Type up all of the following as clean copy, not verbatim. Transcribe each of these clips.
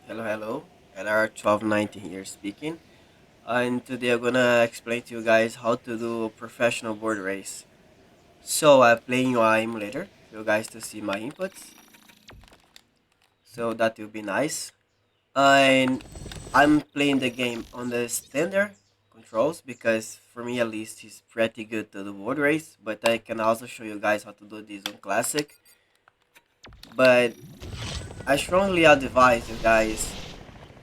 Hello, LR1290 here speaking. And today I'm gonna explain to you guys how to do a professional board race. So I'm playing your emulator for you guys to see my inputs. So that will be nice. And I'm playing the game on the standard controls because for me at least it's pretty good to do board race. But I can also show you guys how to do this on classic. But I strongly advise you guys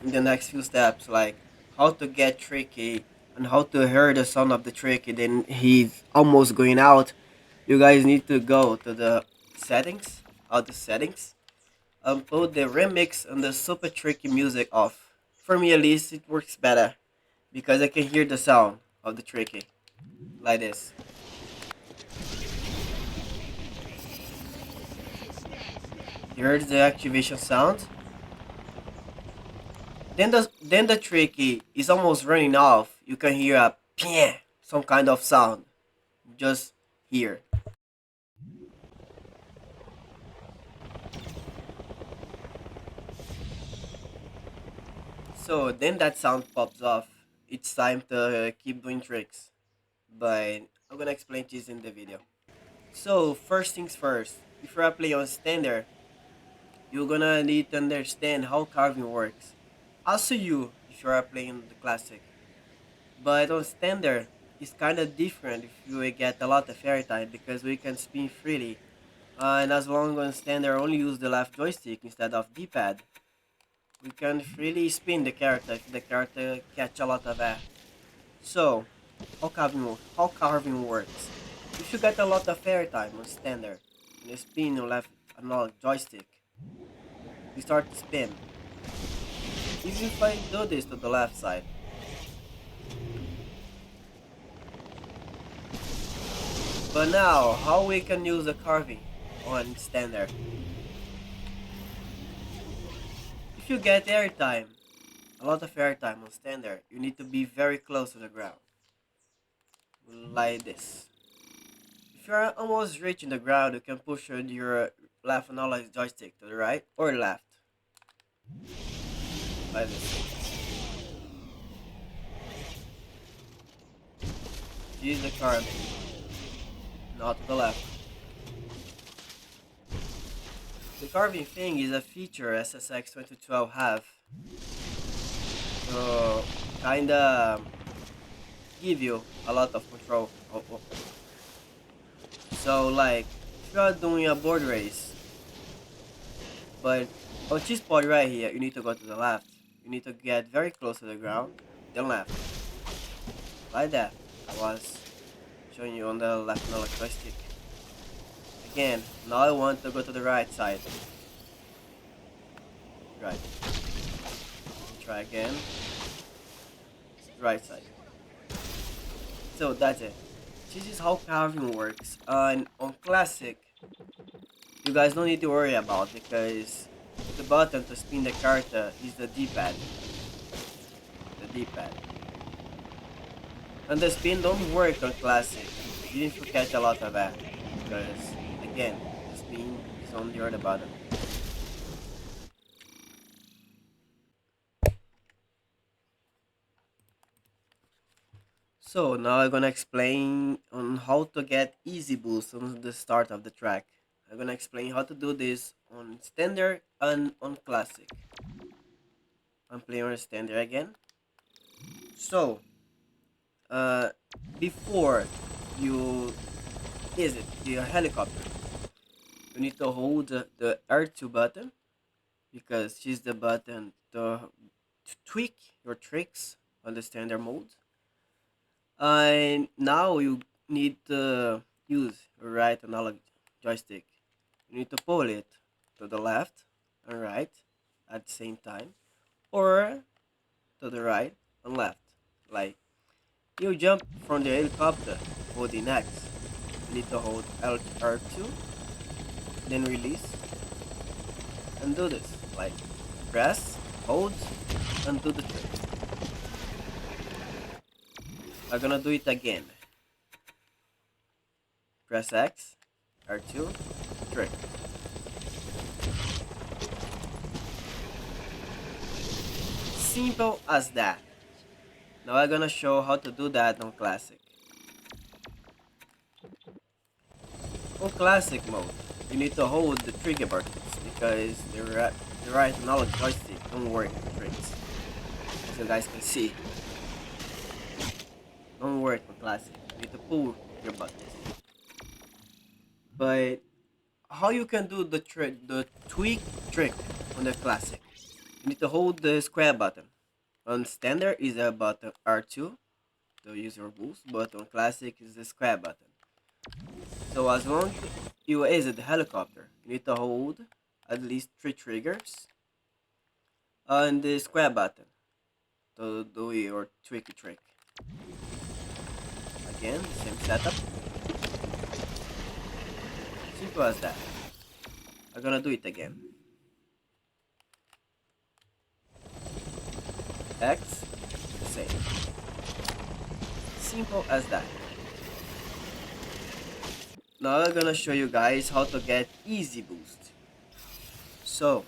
in the next few steps, like how to get tricky and how to hear the sound of the tricky. Then he's almost going out. You guys need to go to the settings, auto settings, and put the remix and the super tricky music off. For me at least, it works better because I can hear the sound of the tricky like this. You heard the activation sound. Then the tricky is almost running off. You can hear a ping, some kind of sound. Just here. So then that sound pops off. It's time to keep doing tricks. But I'm gonna explain this in the video. So first things first, if you're playing on standard, you're gonna need to understand how carving works. Also you, if you're playing the classic. But on standard, it's kinda different if you get a lot of airtime because we can spin freely. And as long as standard only use the left joystick instead of D-pad, we can freely spin the character if the character catch a lot of air. So, how carving works. If you get a lot of airtime on standard and you spin your left analog joystick, you start to spin. Even if I do this to the left side. But now, how we can use the carving on standard? If you get airtime, a lot of airtime on standard, you need to be very close to the ground. Like this. If you're almost reaching the ground, you can push your left analog joystick to the right or left. Like this. Use the carving, not to the left. The carving thing is a feature SSX 2012 have. So kinda give you a lot of control. So like if you are doing a board race, but on this spot right here, you need to go to the left. You need to get very close to the ground, then left. Like that. I was showing you on the left analog joystick. Again, now I want to go to the right side. Right. Try again. Right side. So that's it. This is how carving works. And on classic, you guys don't need to worry about because the button to spin the character is the D-pad. The D-pad. And the spin don't work on classic, even if you catch a lot of that. Because again, the spin is on the other button. So now I'm gonna explain on how to get easy boost on the start of the track. I'm gonna explain how to do this on standard and on classic. I'm playing on standard again. So, uh, before you exit the helicopter, you need to hold the R2 button because she's the button to tweak your tricks on the standard mode. And now you need to use your right analog joystick. You need to pull it to the left and right at the same time, or to the right and left. Like you jump from the helicopter holding X. You need to hold R2, then release, and do this. Like press, hold, and do the trick. I'm gonna do it again. Press X, R2, trick. Simple as that. Now I'm gonna show how to do that on classic. On classic mode, you need to hold the trigger buttons because the right analog joystick don't work with tricks. As you guys can see, don't work on classic. You need to pull your buttons. But how you can do the tweak trick on the classic? You need to hold the square button. On standard is a button R2 to use your boost, but on classic is the square button. So as long you exit the helicopter, you need to hold at least 3 triggers on the square button to do your tricky trick. Again, same setup. Simple as that. I'm gonna do it again. X, same. Simple as that. Now I'm gonna show you guys how to get easy boost. So,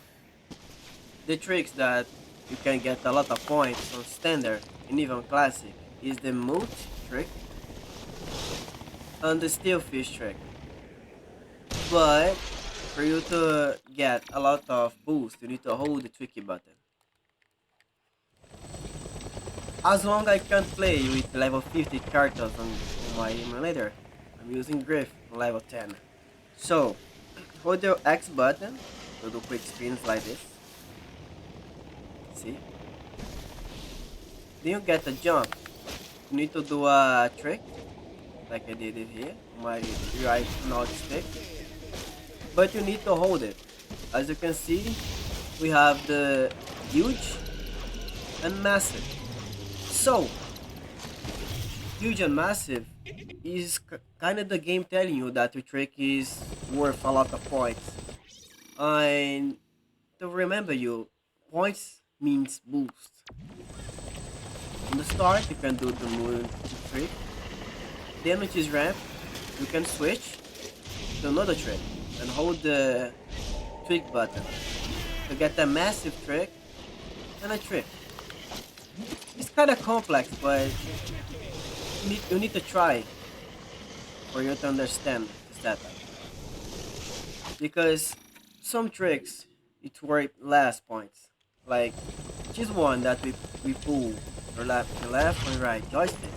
the tricks that you can get a lot of points on standard and even classic is the mute trick and the steel fish trick. But for you to get a lot of boost, you need to hold the tricky button. As long as I can't play with level 50 characters on my emulator, I'm using Griff on level 10. So, hold your X button to do quick spins like this. See? Then you get a jump. You need to do a trick, like I did it here, my right node stick. But you need to hold it. As you can see, we have the huge and massive. So, huge and massive is kind of the game telling you that your trick is worth a lot of points. And to remember you, points means boost. On the start, you can do the move trick. Then which is ramp, you can switch to another trick and hold the trick button to get a massive trick and a trick. It's kind of complex, but you need to try for you to understand the setup. Because some tricks it worth less points. Like this one that we pull the left and right joystick.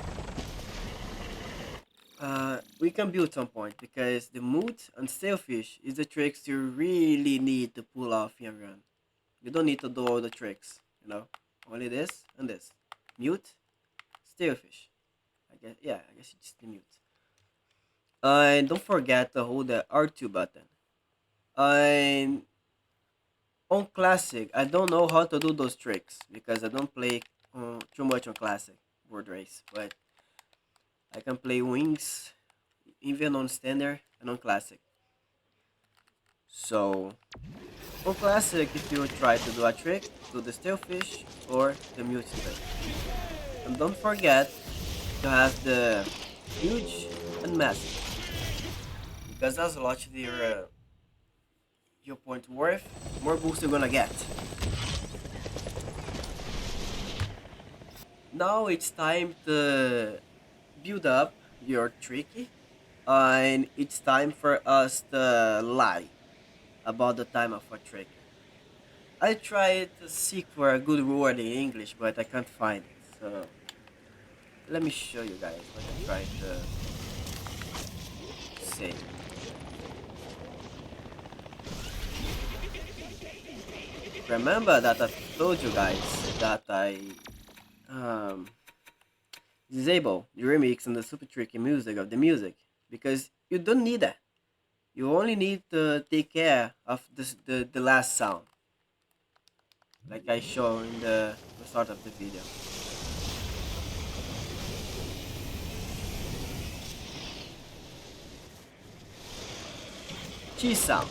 We can build some point because the mute and sailfish is the tricks you really need to pull off your run. You don't need to do all the tricks, you know. Only this and this. Mute, sailfish. I guess it's the mute. And don't forget to hold the R2 button. And on classic, I don't know how to do those tricks because I don't play too much on classic board race, but I can play wings even on standard and on classic. So on classic, if you try to do a trick, do the stalefish or the mute trick. And don't forget to have the huge and massive because as much your point worth, more boost you're gonna get. Now it's time to build up your tricky and it's time for us to lie about the time of a trick. I tried to seek for a good word in English, but I can't find it. So let me show you guys what I tried to say. Remember that I told you guys that I um, disable the remix and the super tricky music of the music because you don't need that. You only need to take care of the last sound, like I show in the start of the video. Cheese sound.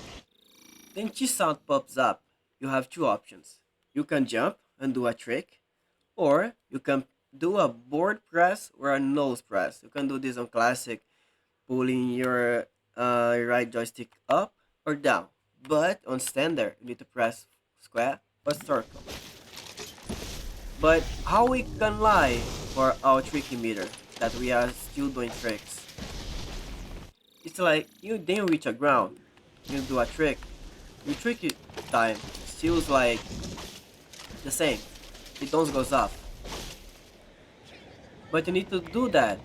Then cheese sound pops up. You have two options. You can jump and do a trick, or you can do a board press or a nose press. You can do this on classic, pulling your right joystick up or down. But on standard, you need to press square or circle. But how we can lie for our tricky meter that we are still doing tricks? It's like you didn't reach a ground, you do a trick, your tricky time still like the same. It don't goes off. But you need to do that.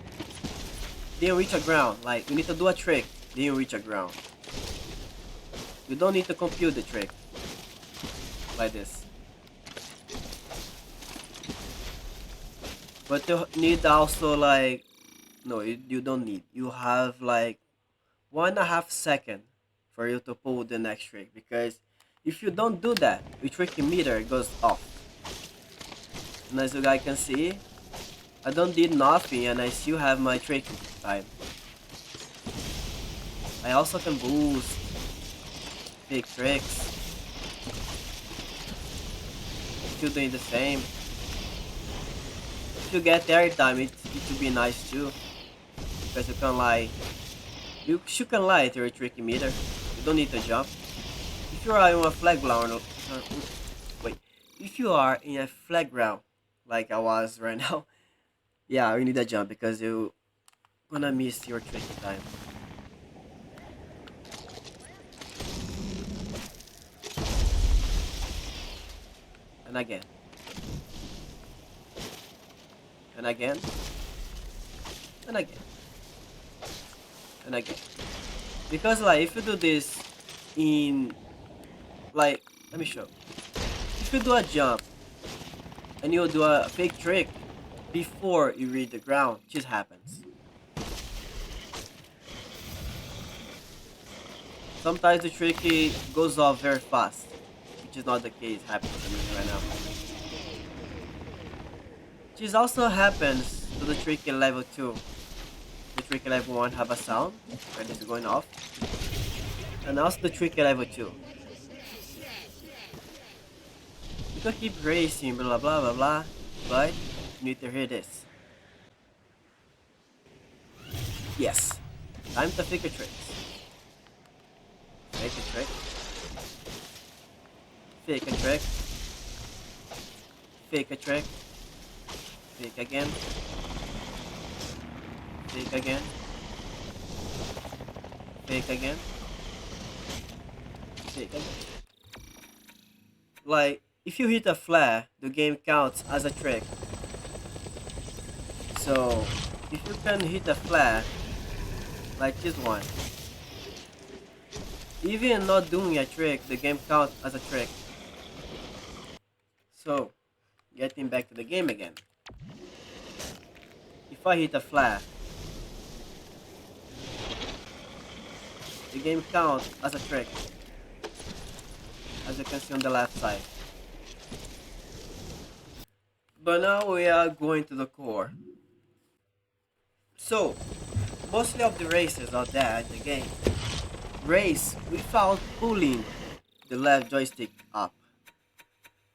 Then reach a ground. Like you need to do a trick. Then reach a ground. You don't need to compute the trick. Like this. But you need also like no, you don't need. You have like 1.5 seconds for you to pull the next trick because if you don't do that, your tricky meter goes off. And as you guys can see, I don't did nothing and I still have my trick time. I also can boost, big tricks, still doing the same. If you get air time, it would be nice too, because you can lie. You can lie to your tricky meter. You don't need to jump. If you are in a flag ground, wait, if you are in a flag ground like I was right now, yeah, you need a jump because you gonna miss your tricky time. And again. And again. And again. And again. Because like if you do this in like let me show. If you do a jump and you do a fake trick before you reach the ground, just happens. Sometimes the tricky goes off very fast, which is not the case happening to me right now. This also happens to the tricky level 2. The tricky level 1 have a sound, when it's going off. And also the tricky level 2. You can keep racing, blah blah blah blah, but you need to hear this. Yes, time to fake a trick. Fake a trick. Fake a trick. Fake a trick. Fake again. Fake again. Fake again. Fake again. Like, if you hit a flare, the game counts as a trick. So, if you can hit a flare, like this one, even not doing a trick, the game counts as a trick. So, getting back to the game again. If I hit a flare, the game counts as a trick, as you can see on the left side. But now we are going to the core. So, mostly of the races out there in the game race without pulling the left joystick up.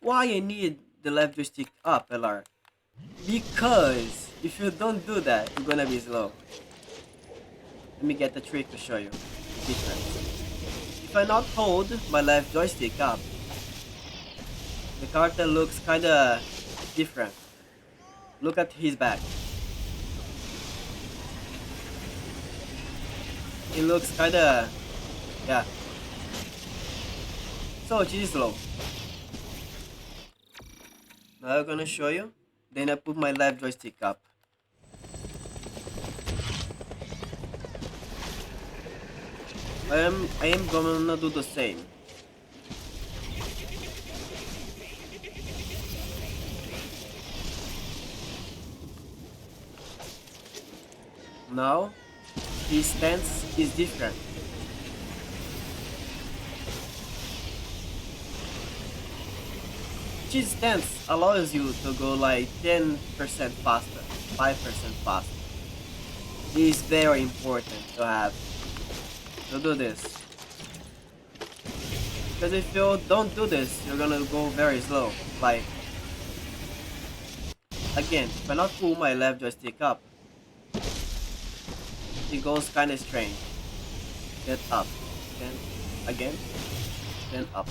Why I need the left joystick up, LR? Because if you don't do that, you're gonna be slow. Let me get the trick to show you the difference. If I not hold my left joystick up, the character looks kinda different. Look at his back. It looks kinda, yeah. So it is slow. Now I'm gonna show you. Then I put my left joystick up. I am gonna do the same. Now his stance is different. His stance allows you to go like 10% faster, 5% faster. It is very important to have to do this. Because if you don't do this, you're gonna go very slow. Like, again, if I not pull my left joystick up, it goes kinda strange. Then up, then again, then up.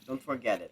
Don't forget it.